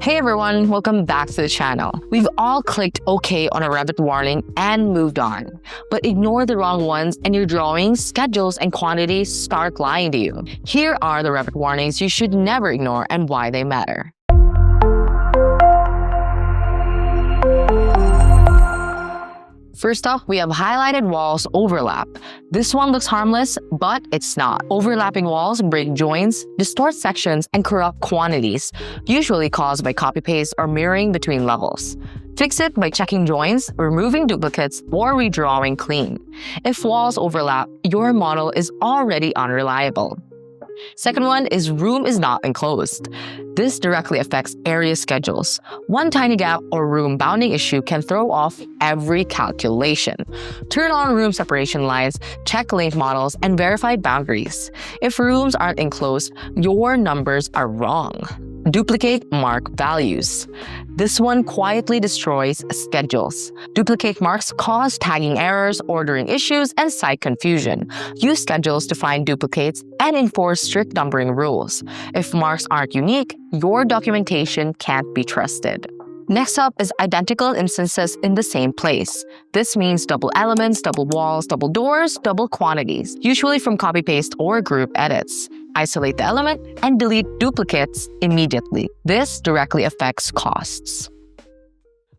Hey everyone, welcome back to the channel. We've all clicked OK on a Revit warning and moved on. But ignore the wrong ones and your drawings, schedules, and quantities start lying to you. Here are the Revit warnings you should never ignore and why they matter. First off, we have highlighted walls overlap. This one looks harmless, but it's not. Overlapping walls break joints, distort sections, and corrupt quantities, usually caused by copy-paste or mirroring between levels. Fix it by checking joints, removing duplicates, or redrawing clean. If walls overlap, your model is already unreliable. Second one is room is not enclosed. This directly affects area schedules. One tiny gap or room bounding issue can throw off every calculation. Turn on room separation lines, check length models, and verify boundaries. If rooms aren't enclosed, your numbers are wrong. Duplicate mark values. This one quietly destroys schedules. Duplicate marks cause tagging errors, ordering issues, and site confusion. Use schedules to find duplicates and enforce strict numbering rules. If marks aren't unique, your documentation can't be trusted. Next up is identical instances in the same place. This means double elements, double walls, double doors, double quantities, usually from copy-paste or group edits. Isolate the element and delete duplicates immediately. This directly affects costs.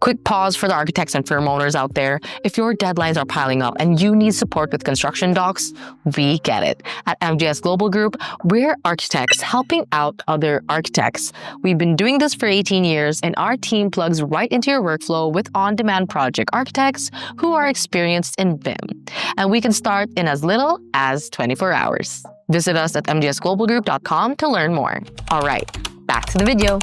Quick pause for the architects and firm owners out there. If your deadlines are piling up and you need support with construction docs, we get it. At MGS Global Group, we're architects helping out other architects. We've been doing this for 18 years, and our team plugs right into your workflow with on-demand project architects who are experienced in BIM. And we can start in as little as 24 hours. Visit us at mgsglobalgroup.com to learn more. All right, back to the video.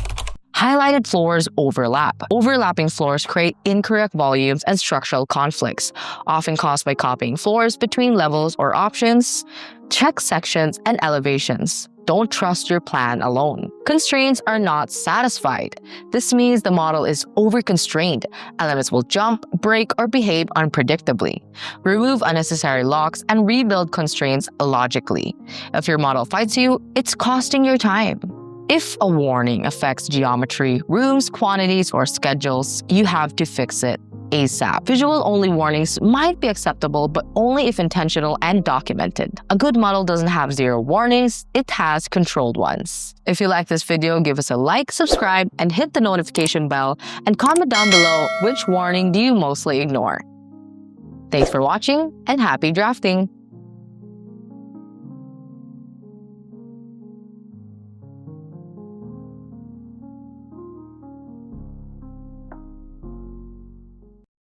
Highlighted floors overlap. Overlapping floors create incorrect volumes and structural conflicts, often caused by copying floors between levels or options. Check sections and elevations. Don't trust your plan alone. Constraints are not satisfied. This means the model is over-constrained. Elements will jump, break, or behave unpredictably. Remove unnecessary locks and rebuild constraints logically. If your model fights you, it's costing your time. If a warning affects geometry, rooms, quantities, or schedules, you have to fix it ASAP. Visual-only warnings might be acceptable, but only if intentional and documented. A good model doesn't have zero warnings, it has controlled ones. If you like this video, give us a like, subscribe, and hit the notification bell, and comment down below which warning do you mostly ignore. Thanks for watching, and happy drafting!